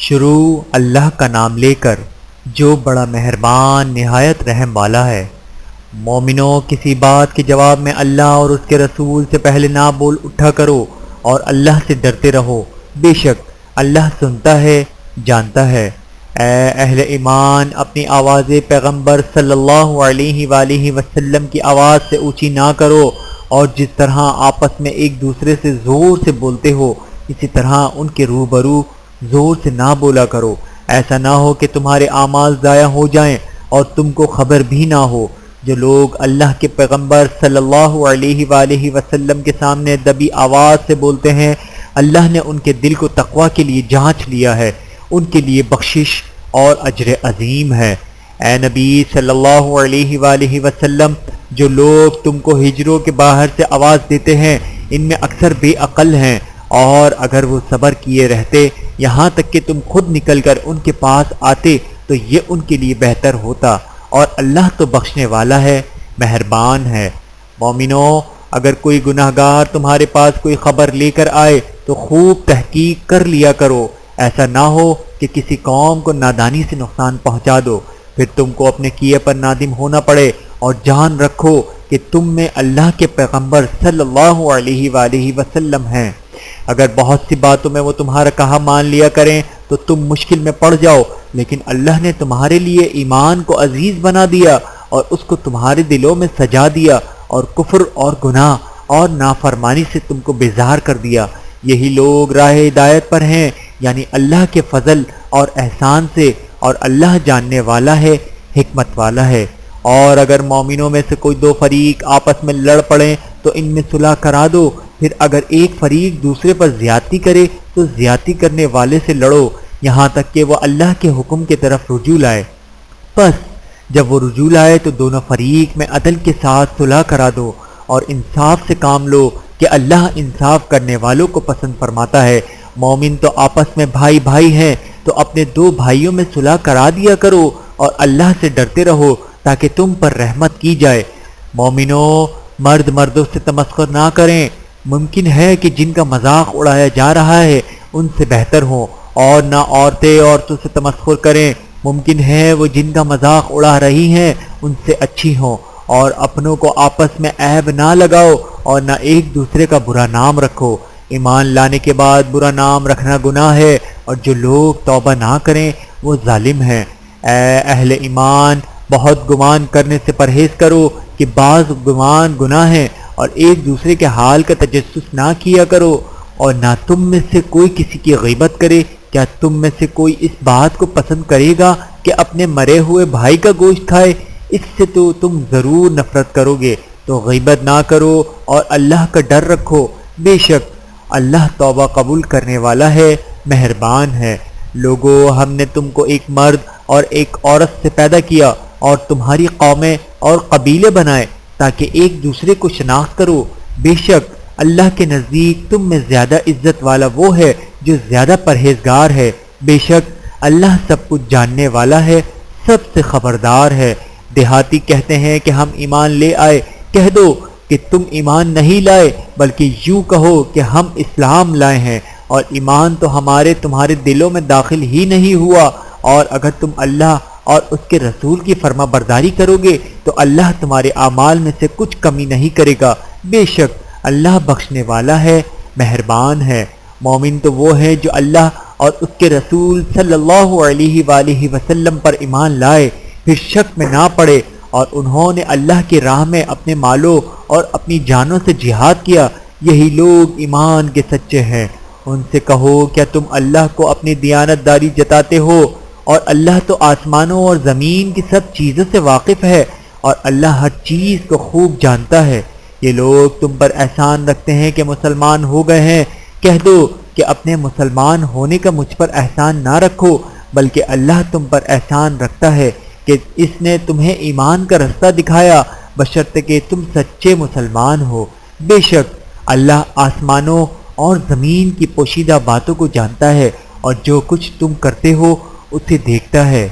شروع اللہ کا نام لے کر جو بڑا مہربان نہایت رحم والا ہے۔ مومنوں، کسی بات کے جواب میں اللہ اور اس کے رسول سے پہلے نہ بول اٹھا کرو اور اللہ سے ڈرتے رہو، بے شک اللہ سنتا ہے، جانتا ہے۔ اے اہل ایمان، اپنی آواز پیغمبر صلی اللہ علیہ وآلہ وسلم کی آواز سے اونچی نہ کرو، اور جس طرح آپس میں ایک دوسرے سے زور سے بولتے ہو اسی طرح ان کے روبرو زور سے نہ بولا کرو، ایسا نہ ہو کہ تمہارے اعمال ضائع ہو جائیں اور تم کو خبر بھی نہ ہو۔ جو لوگ اللہ کے پیغمبر صلی اللہ علیہ وآلہ وسلم کے سامنے دبی آواز سے بولتے ہیں، اللہ نے ان کے دل کو تقوی کے لیے جانچ لیا ہے، ان کے لیے بخشش اور اجر عظیم ہے۔ اے نبی صلی اللہ علیہ وآلہ وسلم، جو لوگ تم کو ہجروں کے باہر سے آواز دیتے ہیں ان میں اکثر بے عقل ہیں، اور اگر وہ صبر کیے رہتے یہاں تک کہ تم خود نکل کر ان کے پاس آتے تو یہ ان کے لیے بہتر ہوتا، اور اللہ تو بخشنے والا ہے، مہربان ہے۔ مومنوں، اگر کوئی گناہ گار تمہارے پاس کوئی خبر لے کر آئے تو خوب تحقیق کر لیا کرو، ایسا نہ ہو کہ کسی قوم کو نادانی سے نقصان پہنچا دو، پھر تم کو اپنے کیے پر نادم ہونا پڑے، اور جان رکھو کہ تم میں اللہ کے پیغمبر صلی اللہ علیہ وآلہ وسلم ہیں۔ اگر بہت سی باتوں میں وہ تمہارا کہا مان لیا کریں تو تم مشکل میں پڑ جاؤ، لیکن اللہ نے تمہارے لیے ایمان کو عزیز بنا دیا اور اس کو تمہارے دلوں میں سجا دیا، اور کفر اور گناہ اور نافرمانی سے تم کو بیزار کر دیا۔ یہی لوگ راہ ہدایت پر ہیں، یعنی اللہ کے فضل اور احسان سے، اور اللہ جاننے والا ہے، حکمت والا ہے۔ اور اگر مومنوں میں سے کوئی دو فریق آپس میں لڑ پڑیں تو ان میں صلح کرا دو، پھر اگر ایک فریق دوسرے پر زیادتی کرے تو زیادتی کرنے والے سے لڑو، یہاں تک کہ وہ اللہ کے حکم کی طرف رجوع لائے۔ پس جب وہ رجوع لائے تو دونوں فریق میں عدل کے ساتھ صلح کرا دو اور انصاف سے کام لو کہ اللہ انصاف کرنے والوں کو پسند فرماتا ہے۔ مومن تو آپس میں بھائی بھائی ہیں تو اپنے دو بھائیوں میں صلح کرا دیا کرو، اور اللہ سے ڈرتے رہو تاکہ تم پر رحمت کی جائے۔ مومنوں، مرد مردوں سے تمسخر نہ کریں، ممکن ہے کہ جن کا مذاق اڑایا جا رہا ہے ان سے بہتر ہوں، اور نہ عورتیں عورتوں سے تمسخر کریں، ممکن ہے وہ جن کا مذاق اڑا رہی ہیں ان سے اچھی ہوں۔ اور اپنوں کو آپس میں عیب نہ لگاؤ اور نہ ایک دوسرے کا برا نام رکھو، ایمان لانے کے بعد برا نام رکھنا گناہ ہے، اور جو لوگ توبہ نہ کریں وہ ظالم ہیں۔ اے اہل ایمان، بہت گمان کرنے سے پرہیز کرو کہ بعض گمان گناہ ہیں، اور ایک دوسرے کے حال کا تجسس نہ کیا کرو، اور نہ تم میں سے کوئی کسی کی غیبت کرے۔ کیا تم میں سے کوئی اس بات کو پسند کرے گا کہ اپنے مرے ہوئے بھائی کا گوشت کھائے؟ اس سے تو تم ضرور نفرت کرو گے، تو غیبت نہ کرو اور اللہ کا ڈر رکھو، بے شک اللہ توبہ قبول کرنے والا ہے، مہربان ہے۔ لوگو، ہم نے تم کو ایک مرد اور ایک عورت سے پیدا کیا اور تمہاری قومیں اور قبیلے بنائے تاکہ ایک دوسرے کو شناخت کرو، بے شک اللہ کے نزدیک تم میں زیادہ عزت والا وہ ہے جو زیادہ پرہیزگار ہے، بے شک اللہ سب کچھ جاننے والا ہے، سب سے خبردار ہے۔ دیہاتی کہتے ہیں کہ ہم ایمان لے آئے، کہہ دو کہ تم ایمان نہیں لائے بلکہ یوں کہو کہ ہم اسلام لائے ہیں، اور ایمان تو تمہارے دلوں میں داخل ہی نہیں ہوا، اور اگر تم اللہ اور اس کے رسول کی فرما برداری کرو گے تو اللہ تمہارے اعمال میں سے کچھ کمی نہیں کرے گا، بے شک اللہ بخشنے والا ہے، مہربان ہے۔ مومن تو وہ ہے جو اللہ اور اس کے رسول صلی اللہ علیہ وآلہ وسلم پر ایمان لائے، پھر شک میں نہ پڑے، اور انہوں نے اللہ کی راہ میں اپنے مالوں اور اپنی جانوں سے جہاد کیا، یہی لوگ ایمان کے سچے ہیں۔ ان سے کہو، کیا تم اللہ کو اپنی دیانت داری جتاتے ہو؟ اور اللہ تو آسمانوں اور زمین کی سب چیزوں سے واقف ہے، اور اللہ ہر چیز کو خوب جانتا ہے۔ یہ لوگ تم پر احسان رکھتے ہیں کہ مسلمان ہو گئے ہیں، کہہ دو کہ اپنے مسلمان ہونے کا مجھ پر احسان نہ رکھو، بلکہ اللہ تم پر احسان رکھتا ہے کہ اس نے تمہیں ایمان کا رستہ دکھایا، بشرطے کہ تم سچے مسلمان ہو۔ بے شک اللہ آسمانوں اور زمین کی پوشیدہ باتوں کو جانتا ہے، اور جو کچھ تم کرتے ہو اسے دیکھتا ہے۔